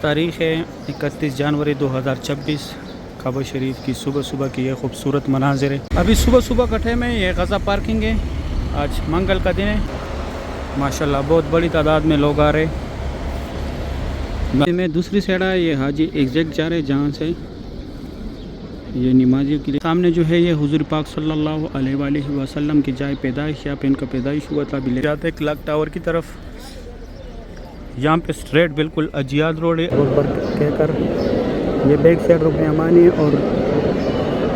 तारीख़ है 31 जनवरी 2026। काबा शरीफ की सुबह सुबह की ये खूबसूरत मनाजिर है। अभी सुबह सुबह कटे में ये गज़ा पार्किंग है। आज मंगल का दिन है। माशाल्लाह बहुत बड़ी तादाद में लोग आ रहे। मैं दूसरी साइड है, ये हाजी एग्जैक्ट जा रहे जहाँ से ये नमाजियों के लिए सामने जो है ये हुजूर पाक सल्लल्लाहु अलैहि वसल्लम की जाए पैदाइश, यहाँ पे इनका पैदाइश हुआ था। अभी जाते क्लॉक टावर की तरफ। यहाँ पे स्ट्रेट बिल्कुल अजियाद रोड है और कहकर ये बैक साइड रुकने अमानी और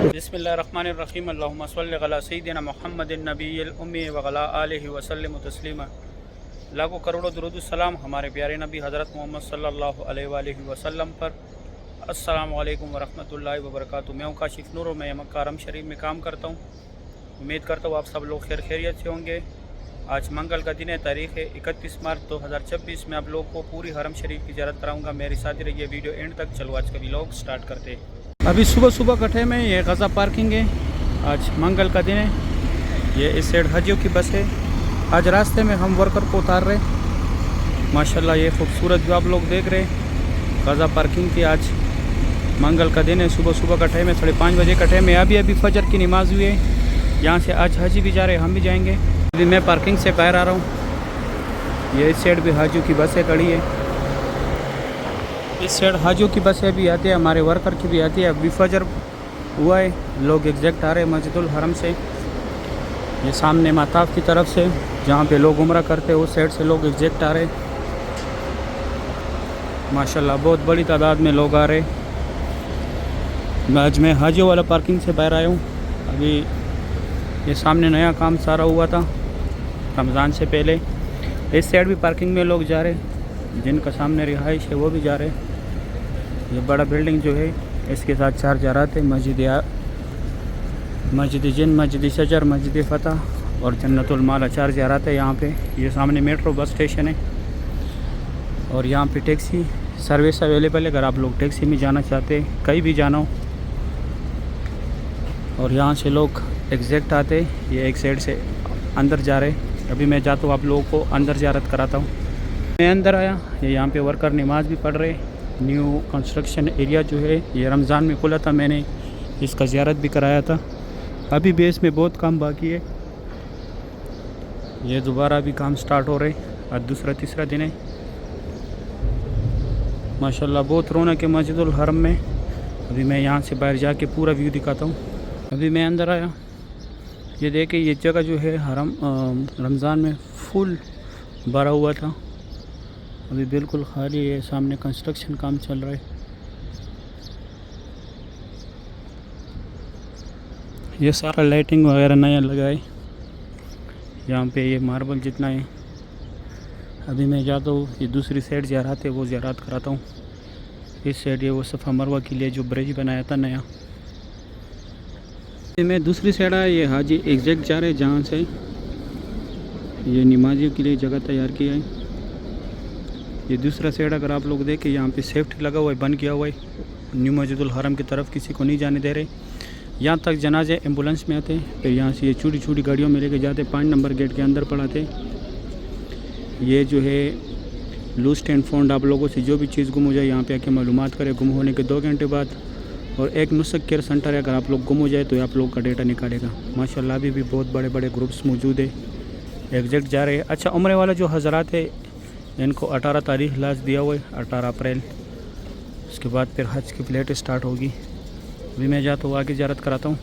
बिस्मिल्लाहिर्रहमानिर्रहीम अल्लाहुम्मा सल्लि अला सय्यिदिना मुहम्मदिन नबिय्यिल उम्मी व अला आलिहि व सल्लिम तस्लीमा। लाखों करोड़ों दुरूद सलाम हमारे प्यारे नबी हज़रत मोहम्मद सल्लल्लाहु अलैहि वसल्लम पर। अस्सलामु अलैकुम व रहमतुल्लाहि व बरकातुहू। मैं हूं काशिफ नूर और मैं मक्का हरम शरीफ में काम करता हूं। उम्मीद करता हूं आप सब लोग खैरियत से होंगे। आज मंगल का दिन है, तारीख़ है 31 मार्च 2026। मैं आप लोग को पूरी हरम शरीफ की ज़ियारत कराऊंगा। मेरी साथ रहिए वीडियो एंड तक। चलो आज का व्लॉग स्टार्ट करते हैं। अभी सुबह सुबह कटे में ये गज़ा पार्किंग है। आज मंगल का दिन है। ये इस साइड हजियों की बस है। आज रास्ते में हम वर्कर को उतार रहे। माशाल्लाह ये खूबसूरत जो आप लोग देख रहे गज़ा पार्किंग की। आज मंगल का दिन है। सुबह सुबह का टाइम है, 5:30 बजे का टाइम है। अभी फजर की नमाज़ हुई है। यहाँ से आज हाजी भी जा रहे हैं, हम भी जाएंगे। अभी मैं पार्किंग से बाहर आ रहा हूँ। ये इस साइड भी हाजियों की बसें खड़ी है। इस साइड हाजियों की बसें भी आती है, हमारे वर्कर की भी आती है। अभी फजर हुआ है, लोग एग्जैक्ट आ रहे हैं मस्जिदुल हरम से। ये सामने माताफ की तरफ से जहाँ पे लोग उम्रा करते हैं उस साइड से लोग एग्जैक्ट आ रहे हैं। माशाल्लाह बहुत बड़ी तादाद में लोग आ रहे। आज मैं हाजियों वाला पार्किंग से बाहर आया हूँ। अभी ये सामने नया काम सारा हुआ था रमज़ान से पहले। इस साइड भी पार्किंग में लोग जा रहे, जिनका सामने रिहाइश है वो भी जा रहे। ये बड़ा बिल्डिंग जो है इसके साथ 4 ज़ारात है, मस्जिद जिन, मस्जिद शजर, मस्जिद फ़तह और जन्नतुल माला। 4 ज़ारात है यहाँ पे। ये सामने मेट्रो बस स्टेशन है और यहाँ पे टैक्सी सर्विस अवेलेबल है। अगर आप लोग टैक्सी में जाना चाहते हैं, कहीं भी जाना हो, और यहाँ से लोग एग्जैक्ट आते। ये एक साइड से अंदर जा रहे। अभी मैं जाता हूँ, आप लोगों को अंदर ज़ियारत कराता हूँ। मैं अंदर आया, ये यहाँ पे वर्कर नमाज भी पढ़ रहे। न्यू कंस्ट्रक्शन एरिया जो है ये रमज़ान में खुला था, मैंने इसका ज़ियारत भी कराया था। अभी भी इसमें बहुत काम बाकी है। ये दोबारा भी काम स्टार्ट हो रहे। आज दूसरा तीसरा दिन है। माशाल्लाह बहुत रौनक है मस्जिदुल हरम में। अभी मैं यहाँ से बाहर जाके पूरा व्यू दिखाता हूँ। अभी मैं अंदर आया, ये देखे ये जगह जो है हरम रमज़ान में फुल भरा हुआ था। अभी बिल्कुल खाली है। सामने कंस्ट्रक्शन काम चल रहा है। ये सारा लाइटिंग वगैरह नया लगा है। यहाँ पे ये मार्बल जितना है। अभी मैं जाता हूँ, ये दूसरी साइड ज़ियारत है, वो ज़ियारत कराता हूँ। इस साइड ये वो सफ़ा मरवा के लिए जो ब्रिज बनाया था नया। मैं दूसरी साइड है, ये हाजी एग्जैक्ट जा रहे जहाँ से ये नमाजियों के लिए जगह तैयार किया है। ये दूसरा साइड अगर आप लोग देखें, यहाँ पे सेफ्टी लगा हुआ है, बंद किया हुआ है। न्यू मस्जिदुल हरम की तरफ किसी को नहीं जाने दे रहे। यहाँ तक जनाजे एम्बुलेंस में आते, फिर यहाँ से ये छोटी छोटी गाड़ियों में लेके जाते, 5 नंबर गेट के अंदर पड़ाते। ये जो है लूस्ट एंड फाउंड, आप लोगों से जो भी चीज़ गुम हो जाए यहाँ पे आके मालूमात करें गुम होने के 2 घंटे बाद। और एक नुस्ख केयर सेंटर है, अगर आप लोग गुम हो जाए तो आप लोग का डेटा निकालेगा। माशाल्लाह अभी भी बहुत बड़े बड़े ग्रुप्स मौजूद है, एग्जैक्ट जा रहे हैं। अच्छा, उम्रे वाला जो हज़रात है इनको 18 तारीख लास्ट दिया हुआ है, 18 अप्रैल। उसके बाद फिर हज की फ्लाइट स्टार्ट होगी। अभी मैं जाता हूँ, आगे ज़ियारत कराता हूँ।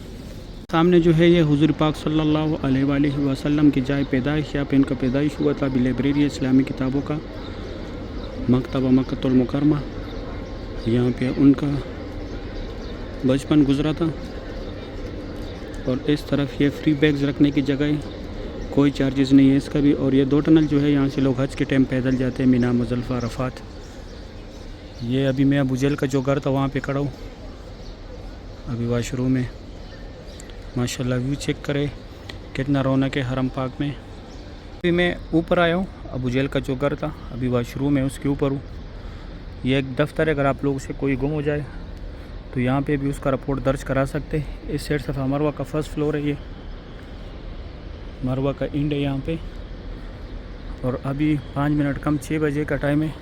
सामने जो है ये हुजूर पाक सल्लल्लाहु अलैहि वसल्लम की जाए पैदाइश, यहाँ पे इनका पैदाइश हुआ था। अभी लाइब्रेरी है इस्लामी किताबों का, मकतबा मक्कतुल मुकरमा। यहाँ पे उनका बचपन गुजरा था। और इस तरफ ये फ्री बैग्स रखने की जगह है, कोई चार्जेस नहीं है इसका भी। और ये 2 टनल जो है यहाँ से लोग हज के टाइम पैदल जाते हैं, मीना, मुज़दलिफ़ा, अरफ़ात। ये अभी मैं अबू जहल का जो घर था वहाँ पे खड़ा हूँ, अभी वाशरूम है। माशाल्लाह व्यू चेक करें कितना रौनक है हरम पाक में। अभी मैं ऊपर आया हूँ, अबू जहल का जो घर था अभी वाशरूम है उसके ऊपर हूँ। ये एक दफ्तर है, अगर आप लोगों से कोई गुम हो जाए तो यहाँ पे भी उसका रिपोर्ट दर्ज करा सकते हैं। इस साइड सफ़ा मरवा का फर्स्ट फ्लोर है, ये मरवा का एंड है यहाँ पे। और अभी 5 मिनट कम 6 बजे का टाइम है।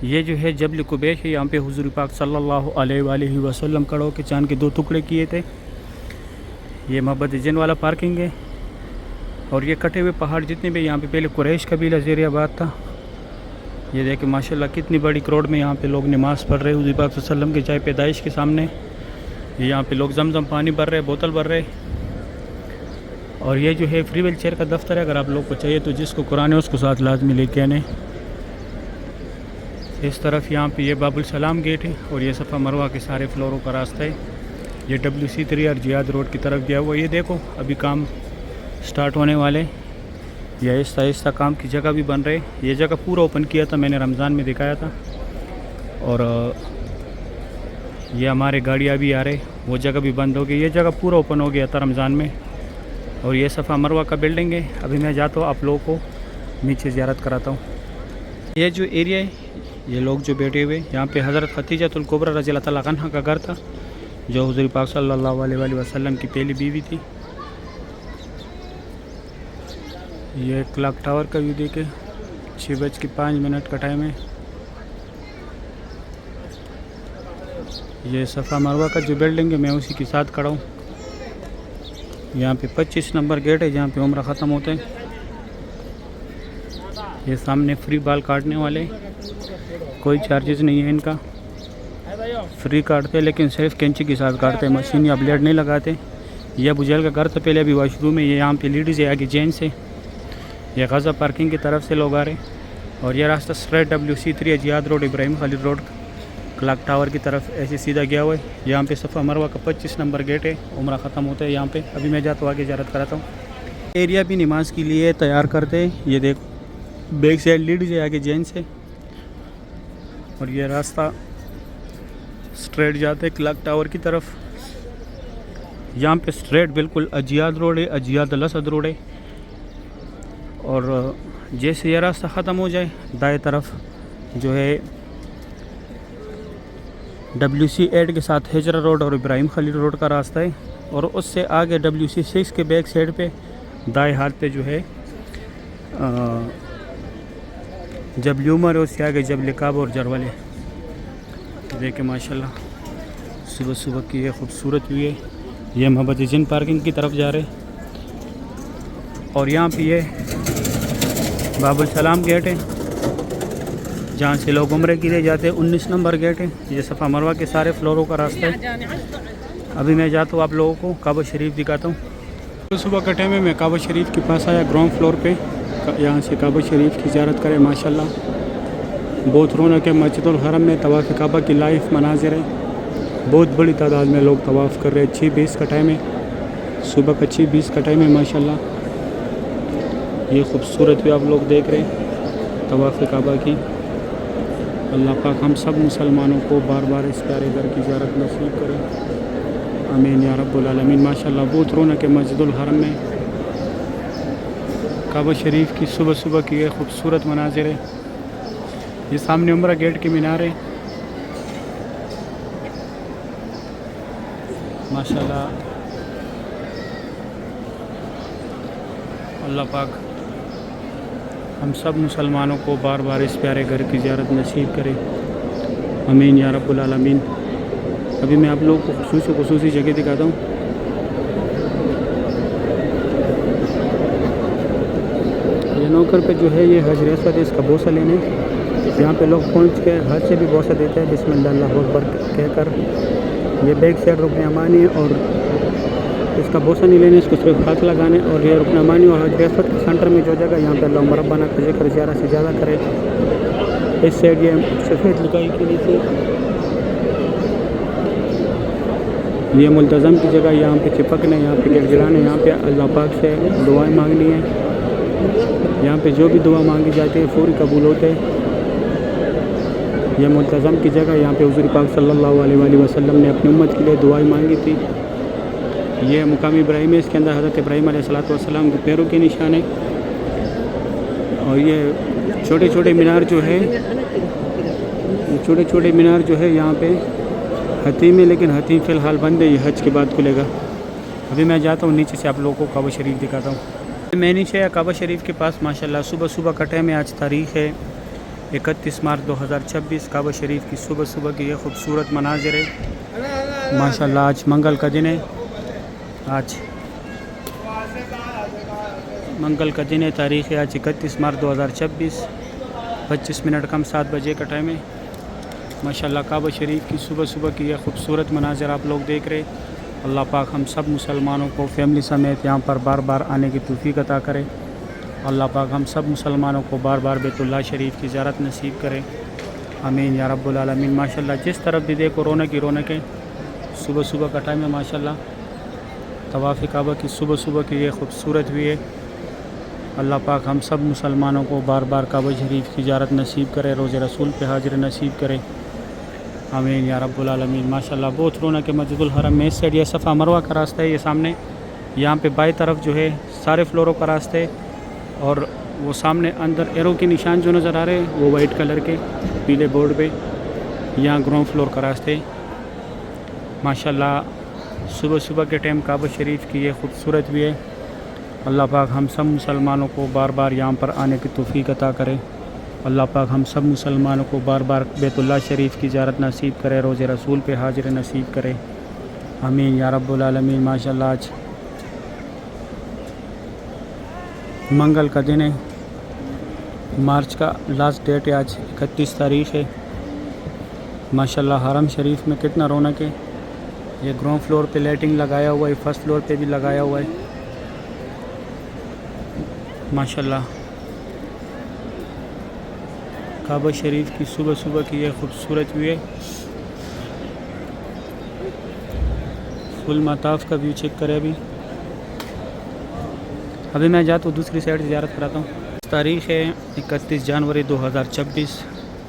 ये जो है जबल कुबैश है, यहाँ पे हुज़ूर पाक सल्लल्लाहु अलैहि वसल्लम खड़े होकर चांद के 2 टुकड़े किए थे। ये मोहब्बत जिन वाला पार्किंग है। और ये कटे हुए पहाड़ जितने भी, यहाँ पे पहले कुरैश कबीला ज़ेर आबाद था। ये देखें माशाल्लाह कितनी बड़ी क्राउड में यहाँ पे लोग नमाज़ पढ़ रहे हैं हुज़ूर पाक सल्लल्लाहु अलैहि वसल्लम के चाय पैदाइश के सामने। यहाँ पे लोग जमजम पानी भर रहे, बोतल भर रहे। और ये जो है फ्री व्हील चेयर का दफ्तर है, अगर आप लोग को चाहिए तो जिसको कुरान है उसको साथ लाजमी लेके आने। इस तरफ यहाँ पे ये बाबुल सलाम गेट है और ये सफ़ा मरवा के सारे फ्लोरों का रास्ता है। ये WC3 और जियाद रोड की तरफ गया हुआ। ये देखो अभी काम स्टार्ट होने वाले, ये आहिस्ता आहिस्ता काम की जगह भी बन रहे। ये जगह पूरा ओपन किया था, मैंने रमज़ान में दिखाया था। और ये हमारे गाड़ियाँ भी आ रहे, वो जगह भी बंद हो गई। ये जगह पूरा ओपन हो गया था रमज़ान में। और ये सफ़ा मरवा का बिल्डिंग है। अभी मैं जाता हूँ आप लोगों को नीचे ज़ियारत कराता हूँ। ये जो एरिया है, ये लोग जो बैठे हुए, यहाँ पे हज़रत खतीजतुल कुबरा रज़ी अल्लाह तआला अन्हा का घर था, जो हुज़ूर पाक सल्लल्लाहु अलैहि वसल्लम की पहली बीवी थी। ये क्लॉक टावर का व्यू देखे, 6:05 का टाइम है। ये सफ़ा मरवा का जो बिल्डिंग है, मैं उसी के साथ खड़ा हूँ। यहाँ पे 25 नंबर गेट है जहाँ पे उम्रा ख़त्म होते हैं। ये सामने फ्री बाल काटने वाले, कोई चार्जेस नहीं है इनका, फ्री काटते हैं लेकिन सिर्फ कैंची के साथ काटते हैं, मशीन या ब्लेड नहीं लगाते। ये अबू जहल का घर था पहले, अभी वॉशरूम है। ये यहाँ पे लेडीज़ है, आगे जेंट्स है। ये गज़ा पार्किंग की तरफ से लोग आ रहे हैं। और ये रास्ता straight WC3 Ziyad road, Ibrahim Khalid road, clock tower की तरफ ऐसे सीधा गया हुआ है। यहाँ पे सफ़ा मरवा का 25 नंबर गेट है, उम्रा ख़त्म होता है यहाँ पे। अभी मैं जाता हूँ आगे ज़ियारत कराता हूँ। एरिया भी नमाज के लिए तैयार करते हैं। ये देखो बैक साइड लेडीज़ है, आगे जेंट्स है। और ये रास्ता स्ट्रेट जाते हैं क्लॉक टावर की तरफ। यहाँ पे स्ट्रेट बिल्कुल अजियाद रोड है, अजियाद लसद रोड है। और जैसे ये रास्ता ख़त्म हो जाए, दाएं तरफ जो है WC8 के साथ हिजरा रोड और इब्राहिम खलील रोड का रास्ता है। और उससे आगे WC6 के बैक साइड पे दाएं हाथ पे जो है जबल उमर है, उससे आगे जबल काब और जरवले। देखें माशाल्लाह सुबह सुबह की ये खूबसूरत व्यू है। ये मोहब्बत जिन पार्किंग की तरफ जा रहे। और यहाँ पे ये बाबुल सलाम गेट है जहाँ से लोग उम्रे के लिए जाते हैं। 19 नंबर गेट है। ये सफ़ा मरवा के सारे फ्लोरों का रास्ता है। अभी मैं जाता हूँ आप लोगों को काबा शरीफ दिखाता हूँ। सुबह का टाइम में मैं काबा शरीफ के पास आया, ग्राउंड फ्लोर पे। यहाँ से काबा शरीफ की ज़ियारत करें। माशाल्लाह बहुत रौनक है। मस्जिदुल हरम में तवाफ़ काबा की लाइव मनाज़िर है। बहुत बड़ी तादाद में लोग तवाफ़ कर रहे हैं। 6:20 का टाइम है, सुबह का 6:20 का टाइम है। माशाल्लाह ये खूबसूरत भी आप लोग देख रहे हैं तवाफ़ काबा की। अल्लाह पाक हम सब मुसलमानों को बार बार इस प्यारे घर की ज़ियारत नसीब करें, आमीन या रब्बुल आलमीन। माशाल्लाह बहुत रौनक है मस्जिदुल हरम में। काबा शरीफ की सुबह सुबह की ये खूबसूरत मनाज़िर है। ये सामने उम्रा गेट के मीनार है। माशाल्लाह अल्लाह पाक हम सब मुसलमानों को बार बार इस प्यारे घर की ज़ियारत नसीब करे, आमीन या रब्बुल आलमीन। अभी मैं आप लोगों को खुसूसी जगह दिखाता हूँ। ये नौकर पे जो है ये हजर असवद है, इसका बोसा लेने यहाँ पे लोग पहुँच के हज से भी बोसा देते हैं बिस्मिल्लाह अल्लाहु अकबर कहकर। ये बैक साइड रुकन अमानी और इसका बोसा नहीं लेने, इसको सिर्फ हाथ लगाने। और ये रुकन अमानी और हजर असवद के सेंटर में जो जगह यहाँ पे अल्लाह रब्बाना का जिक्र ज़्यादा से ज़्यादा करे। इस साइड ये सफ़ेद लुकाई के नीचे ये मुल्तज़म की जगह, यहाँ पे चिपकने, यहाँ पे गिड़गिड़ाने, यहाँ पे अल्लाह पाक से दुआएं मांगनी है। यहाँ पे जो भी दुआ मांगी जाती है पूरी कबूल होते हैं। यह मुल्तज़म की जगह, यहाँ पे हुज़ूर पाक सल्लल्लाहु अलैहि वसल्लम ने अपनी उम्मत के लिए दुआएं मांगी थी। ये मुकाम इब्राहिम है, इसके अंदर हज़रत इब्राहिम अलैहिस्सलाम के पैरों के निशान है। और ये छोटे छोटे मीनार जो है, छोटे छोटे मीनार जो है यहाँ पे हतीम है, लेकिन हतीम फ़िलहाल बंद है, ये हज के बाद खुलेगा। अभी मैं जाता हूँ नीचे से आप लोगों को काबा शरीफ दिखाता हूँ। मैं नीचे आया काबा शरीफ के पास। माशाल्लाह सुबह सुबह का टाइम है, आज तारीख़ है 31 मार्च 2026 काबा शरीफ की सुबह सुबह की ये खूबसूरत मनाजिर है। माशाल्लाह आज मंगल का दिन है। आज मंगल का दिन है, तारीख़ है आज 31 मार्च 2026, 25 मिनट कम 7 बजे का टाइम है। माशाल्लाह काबा शरीफ की सुबह सुबह की ये खूबसूरत मनाजिर आप लोग देख रहे। अल्लाह पाक हम सब मुसलमानों को फैमिली समेत यहाँ पर बार बार आने की तौफीक अता करे। अल्लाह पाक हम सब मुसलमानों को बार बार बैतुल्लाह शरीफ की ज़ियारत नसीब करे, आमीन या रब्बुल आलमीन। माशाल्लाह जिस तरफ भी देखो रौनक ही रौनक है। सुबह सुबह का टाइम है माशाल्लाह। तवाफ़ काबा की सुबह सुबह की ये खूबसूरत भी है। अल्लाह पाक हम सब मुसलमानों को बार बार काबा शरीफ की ज़ियारत नसीब करे, रोज़े रसूल पे हाजिर नसीब करे, आमीन या रब्बुल आलमीन। माशाल्लाह बहुत रौनक है मस्जिदुल हरम में। इस साइड ये सफ़ा मरवा का रास्ता है, ये सामने यहाँ पे बाई तरफ जो है सारे फ्लोरों का रास्ता है, और वो सामने अंदर एरो के निशान जो नज़र आ रहे हैं वो वाइट कलर के पीले बोर्ड पे, यहाँ ग्राउंड फ्लोर का रास्ते है। माशाल्लाह सुबह सुबह के टाइम काबा शरीफ की ये खूबसूरत भी है। अल्लाह पाक हम सब मुसलमानों को बार बार यहाँ पर आने की तौफीक अता करे। अल्लाह पाक हम सब मुसलमानों को बार बार बैतुल्लाह शरीफ की ज़ियारत नसीब करे, रोज़े रसूल पे हाजिर नसीब करे, आमीन या रब्बुल आलमीन। माशाल्लाह आज मंगल का दिन है, मार्च का लास्ट डेट है, आज 31 तारीख़ है। माशाल्लाह हरम शरीफ में कितना रौनक है। ये ग्राउंड फ्लोर पे लाइटिंग लगाया हुआ है, फर्स्ट फ्लोर पे भी लगाया हुआ है। माशाल्लाह काबा शरीफ की सुबह सुबह की ये खूबसूरत व्यू है। फुल मताफ़ का व्यू चेक करें। अभी मैं जाता हूँ दूसरी साइड ज़ियारत कराता हूँ। तारीख़ है 31 जनवरी 2026,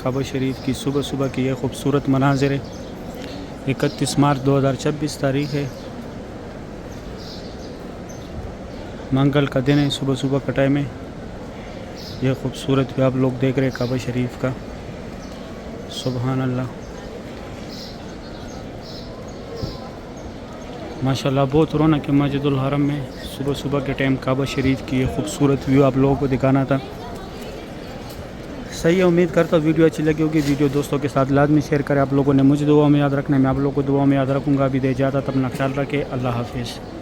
काबा शरीफ की सुबह सुबह की ये खूबसूरत मनाजिर है। 31 मार्च 2026 तारीख़ है, मंगल का दिन है, सुबह सुबह का टाइम है। यह खूबसूरत भी आप लोग देख रहे हैं काबा शरीफ का। सुबहान अल्लाह, माशाल्लाह बहुत रौनक है मस्जिदुल हरम में। सुबह सुबह के टाइम काबा शरीफ की ये खूबसूरत व्यू आप लोगों को दिखाना था। सही है, उम्मीद करता हूँ वीडियो अच्छी लगी होगी। वीडियो दोस्तों के साथ लाजमी शेयर करें। आप लोगों ने मुझे दुआ में याद रखना है, मैं आप लोगों को दुआ में याद रखूँगा। अभी दे इजाज़त, अपना ख्याल रखें। अल्लाह हाफिज़।